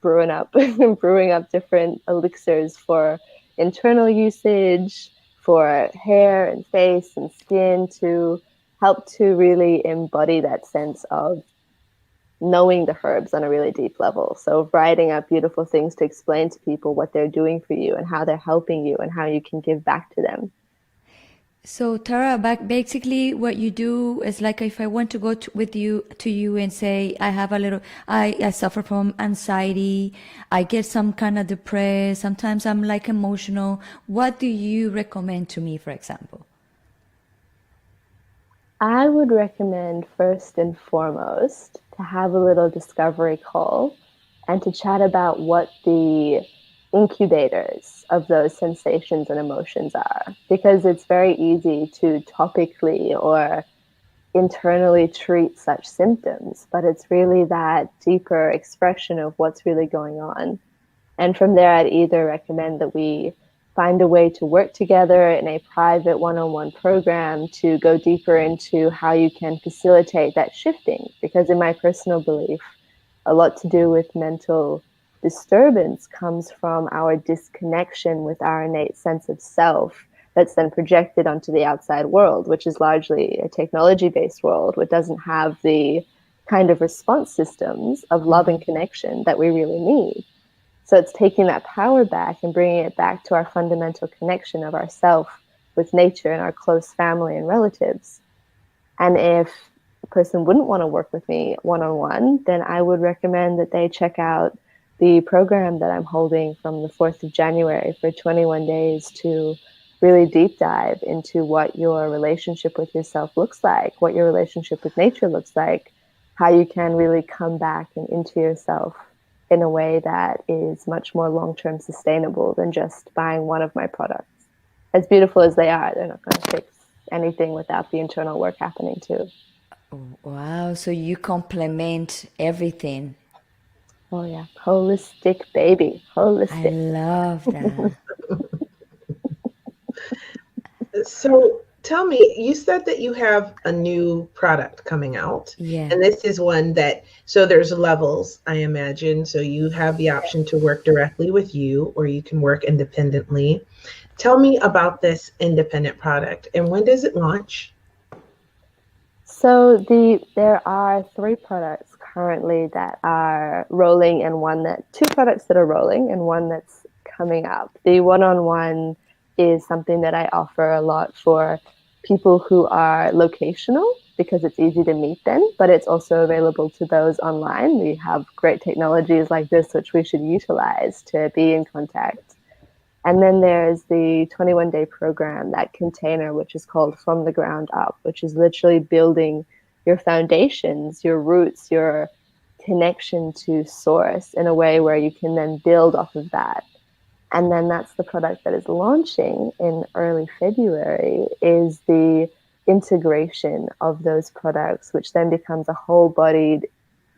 brewing up brewing up different elixirs for internal usage, for hair and face and skin, to help to really embody that sense of knowing the herbs on a really deep level. So writing up beautiful things to explain to people what they're doing for you and how they're helping you and how you can give back to them. So Tara, back basically what you do is like if I want to go with you to you and say I have a little, I suffer from anxiety, I get some kind of depressed, sometimes I'm like emotional. What do you recommend to me, for example? I would recommend first and foremost to have a little discovery call and to chat about what the incubators of those sensations and emotions are, because it's very easy to topically or internally treat such symptoms, but it's really that deeper expression of what's really going on. And from there, I'd either recommend that we find a way to work together in a private one-on-one program to go deeper into how you can facilitate that shifting. Because in my personal belief, a lot to do with mental disturbance comes from our disconnection with our innate sense of self that's then projected onto the outside world, which is largely a technology-based world, which doesn't have the kind of response systems of love and connection that we really need. So it's taking that power back and bringing it back to our fundamental connection of ourself with nature and our close family and relatives. And if a person wouldn't want to work with me one-on-one, then I would recommend that they check out the program that I'm holding from the 4th of January for 21 days to really deep dive into what your relationship with yourself looks like, what your relationship with nature looks like, how you can really come back and into yourself in a way that is much more long-term sustainable than just buying one of my products. As beautiful as they are, they're not going to fix anything without the internal work happening too. Wow, so you complement everything. Oh yeah, holistic baby, I holistic. love that. So tell me, you said that you have a new product coming out, Yeah. and this is one that, so there's levels, I imagine. So you have the option to work directly with you, or you can work independently. Tell me about this independent product and when does it launch? So there are 3 products currently that are rolling, and 2 products that are rolling, and one that's coming up. The one-on-one is something that I offer a lot for people who are locational because it's easy to meet them, but it's also available to those online. We have great technologies like this which we should utilize to be in contact. And then there's the 21-day program, that container, which is called From the Ground Up, which is literally building your foundations, your roots, your connection to source in a way where you can then build off of that. And then that's the product that is launching in early February, is the integration of those products, which then becomes a whole-bodied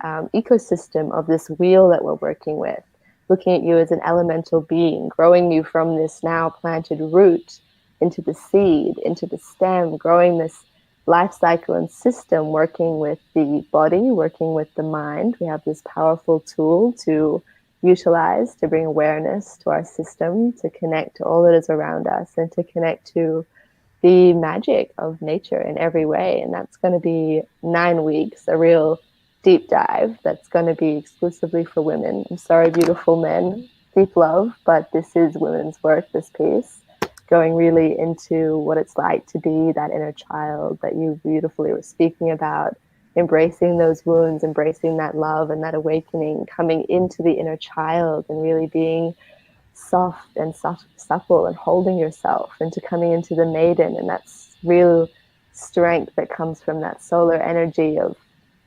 ecosystem of this wheel that we're working with, looking at you as an elemental being, growing you from this now planted root into the seed, into the stem, growing this life cycle and system, working with the body, working with the mind. We have this powerful tool to utilize to bring awareness to our system, to connect to all that is around us, and to connect to the magic of nature in every way. And that's going to be 9 weeks, a real deep dive that's going to be exclusively for women. I'm sorry, beautiful men, deep love, but this is women's work, this piece, going really into what it's like to be that inner child that you beautifully were speaking about, embracing those wounds, embracing that love and that awakening, coming into the inner child and really being soft and supple and holding yourself, into coming into the maiden, and that's real strength that comes from that solar energy of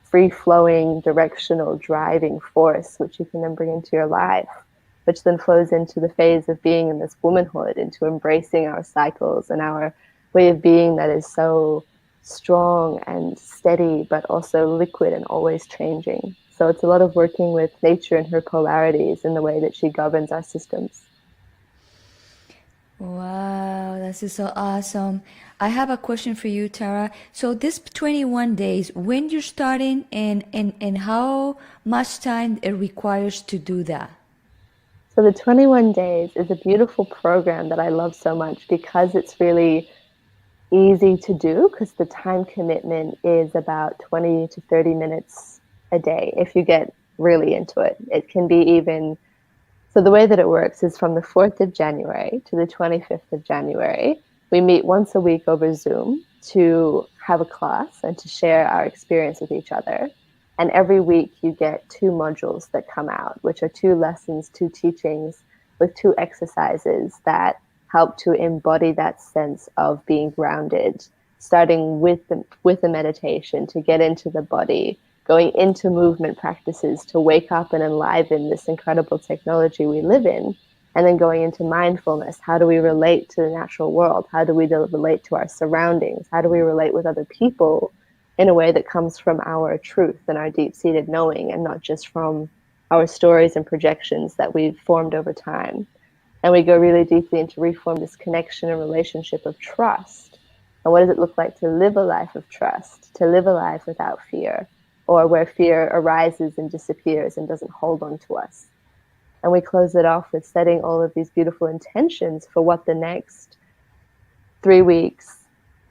free-flowing, directional, driving force, which you can then bring into your life, which then flows into the phase of being in this womanhood, into embracing our cycles and our way of being that is so strong and steady, but also liquid and always changing. So it's a lot of working with nature and her polarities in the way that she governs our systems. Wow, this is so awesome. I have a question for you, Tara. So this 21 days, when you're starting and how much time it requires to do that? So the 21 days is a beautiful program that I love so much because it's really easy to do because the time commitment is about 20 to 30 minutes a day if you get really into it. It can be even so the way that it works is from the 4th of January to the 25th of January. We meet once a week over Zoom to have a class and to share our experience with each other. And every week you get two modules that come out, which are two lessons, two teachings with two exercises that help to embody that sense of being grounded, starting with the meditation to get into the body, going into movement practices to wake up and enliven this incredible technology we live in, and then going into mindfulness. How do we relate to the natural world? How do we relate to our surroundings? How do we relate with other people in a way that comes from our truth and our deep-seated knowing, and not just from our stories and projections that we've formed over time? And we go really deeply into reform this connection and relationship of trust. And what does it look like to live a life of trust, to live a life without fear, or where fear arises and disappears and doesn't hold on to us? And we close it off with setting all of these beautiful intentions for what the next 3 weeks,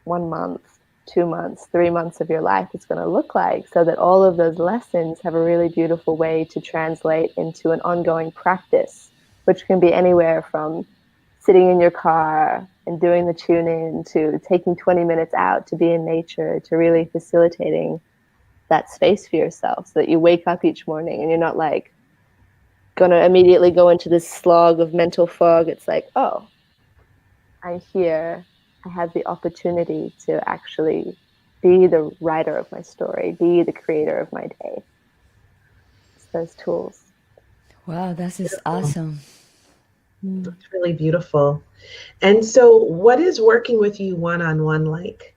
1 month, 2 months, 3 months of your life is going to look like, so that all of those lessons have a really beautiful way to translate into an ongoing practice, which can be anywhere from sitting in your car and doing the tune in to taking 20 minutes out to be in nature, to really facilitating that space for yourself so that you wake up each morning and you're not like going to immediately go into this slog of mental fog. It's like, oh, I'm here. I have the opportunity to actually be the writer of my story, be the creator of my day. It's those tools. Wow, this is Beautiful. awesome. That's really beautiful. And so, what is working with you one-on-one like?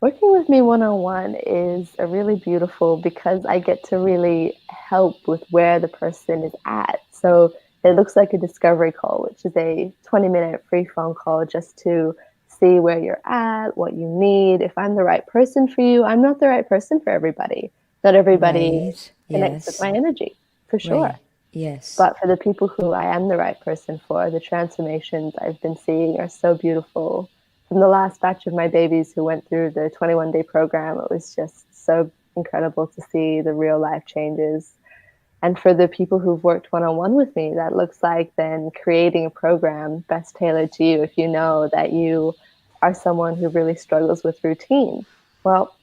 Working with me one on one is a really beautiful because I get to really help with where the person is at. So it looks like a discovery call, which is a 20-minute free phone call just to see where you're at, what you need. If I'm the right person for you, I'm not the right person for everybody. Not everybody Right. connects with Yes. my energy, for sure. Right. Yes. But for the people who I am the right person for, the transformations I've been seeing are so beautiful. From the last batch of my babies who went through the 21-day program, it was just so incredible to see the real life changes. And for the people who've worked one-on-one with me, that looks like then creating a program best tailored to you if you know that you are someone who really struggles with routine. Well,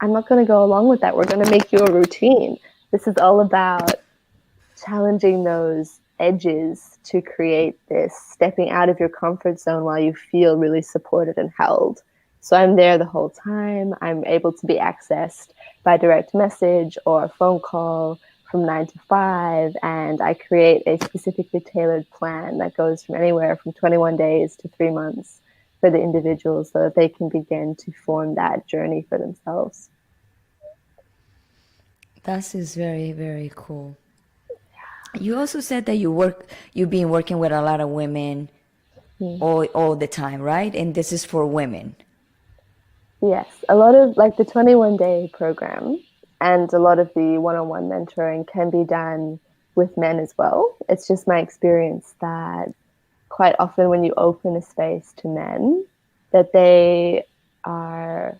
I'm not going to go along with that. We're going to make you a routine. This is all about challenging those edges to create this stepping out of your comfort zone while you feel really supported and held. So I'm there the whole time. I'm able to be accessed by direct message or phone call from 9 to 5. And I create a specifically tailored plan that goes from anywhere from 21 days to 3 months for the individuals so that they can begin to form that journey for themselves. That is very, very cool. You also said that you've been working with a lot of women Mm. all the time, right? And this is for women. Yes, a lot of like the 21-day program and a lot of the one-on-one mentoring can be done with men as well. It's just my experience that quite often when you open a space to men, that they are,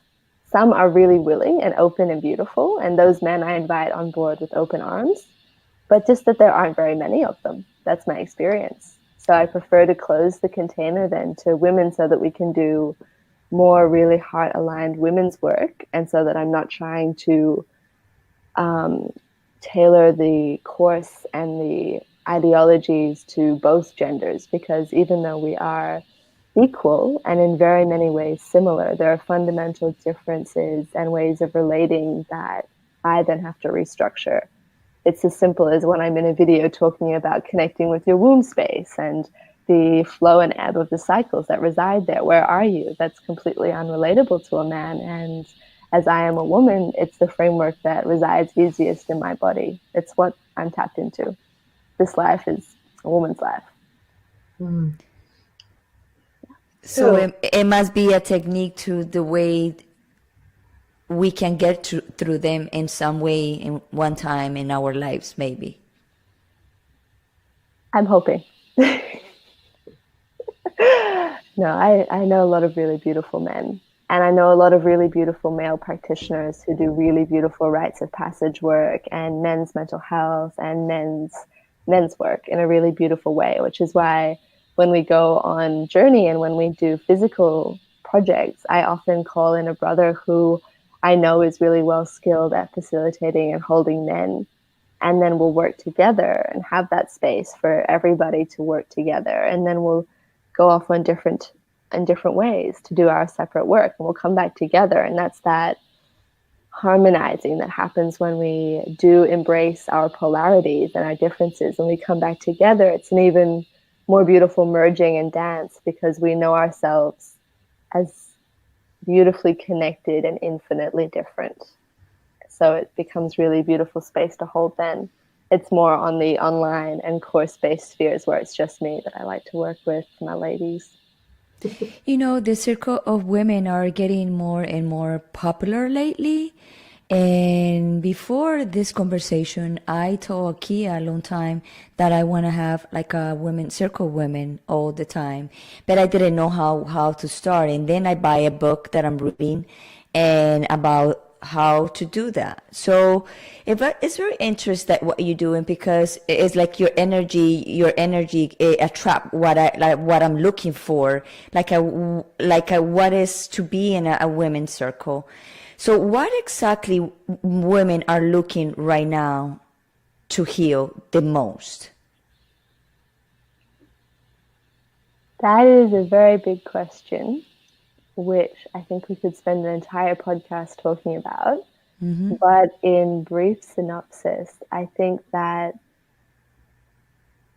some are really willing and open and beautiful, and those men I invite on board with open arms, but just that there aren't very many of them. That's my experience. So I prefer to close the container then to women so that we can do more really heart aligned women's work, and so that I'm not trying to tailor the course and the ideologies to both genders, because even though we are equal and in very many ways similar, there are fundamental differences and ways of relating that I then have to restructure. It's as simple as when I'm in a video talking about connecting with your womb space and the flow and ebb of the cycles that reside there. Where are you? That's completely unrelatable to a man. And as I am a woman, it's the framework that resides easiest in my body. It's what I'm tapped into. This life is a woman's life. Mm. So So it must be a technique to the way we can get through them in some way in one time in our lives, maybe. I'm hoping. No, I know a lot of really beautiful men. And I know a lot of really beautiful male practitioners who do really beautiful rites of passage work and men's mental health and men's work in a really beautiful way, which is why when we go on journey and when we do physical projects, I often call in a brother who I know is really well skilled at facilitating and holding men, and then we'll work together and have that space for everybody to work together, and then we'll go off on different ways to do our separate work, and we'll come back together. And that's that harmonizing that happens when we do embrace our polarities and our differences and we come back together. It's an even more beautiful merging and dance because we know ourselves as beautifully connected and infinitely different. So it becomes really beautiful space to hold then. It's more on the online and course-based spheres where it's just me that I like to work with my ladies. You know, the circle of women are getting more and more popular lately. And before this conversation, I told Kia a long time that I want to have like a women circle of women all the time, but I didn't know how to start. And then I buy a book that I'm reading and about how to do that. So it's very interesting what you're doing because it's like your energy attract what I like what I'm looking for, like a what is to be in a women's circle. So what exactly women are looking right now to heal the most? That is a very big question, which I think we could spend an entire podcast talking about. Mm-hmm. But in brief synopsis, I think that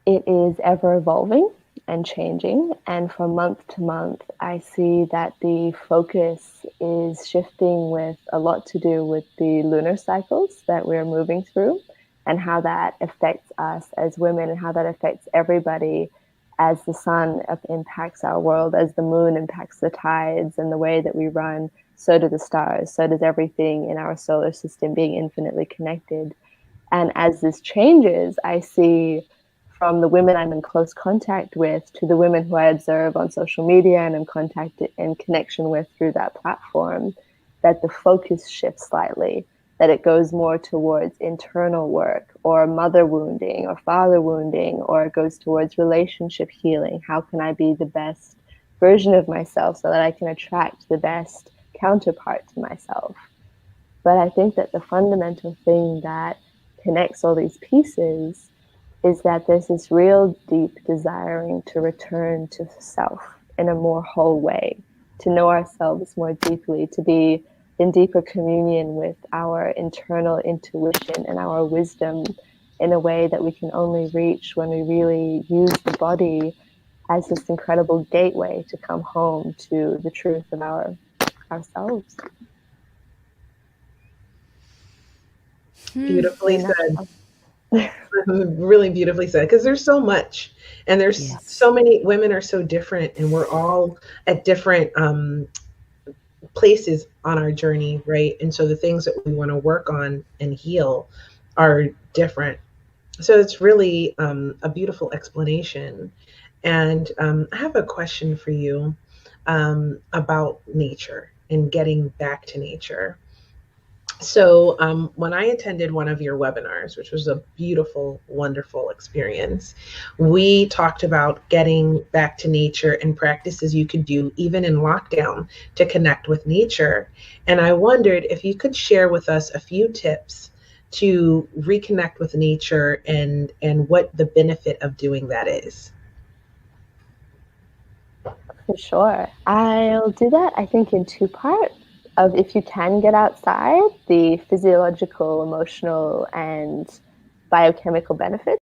it is ever evolving and changing. And from month to month, I see that the focus is shifting with a lot to do with the lunar cycles that we're moving through and how that affects us as women and how that affects everybody as the sun impacts our world, as the moon impacts the tides and the way that we run, so do the stars, so does everything in our solar system being infinitely connected. And as this changes, I see from the women I'm in close contact with to the women who I observe on social media and in connection with through that platform, that the focus shifts slightly, that it goes more towards internal work or mother wounding or father wounding, or it goes towards relationship healing. How can I be the best version of myself so that I can attract the best counterpart to myself? But I think that the fundamental thing that connects all these pieces is that there's this real deep desiring to return to self in a more whole way, to know ourselves more deeply, to be in deeper communion with our internal intuition and our wisdom in a way that we can only reach when we really use the body as this incredible gateway to come home to the truth of ourselves. beautifully said. Really beautifully said, because there's so much, and there's so many women are so different, and we're all at different places on our journey, right? And so the things that we want to work on and heal are different. So it's really a beautiful explanation. And I have a question for you about nature and getting back to nature. So when I attended one of your webinars, which was a beautiful, wonderful experience, we talked about getting back to nature and practices you could do even in lockdown to connect with nature. And I wondered if you could share with us a few tips to reconnect with nature and what the benefit of doing that is. For sure. I'll do that, I think, in two parts. Of if you can get outside, the physiological, emotional, and biochemical benefits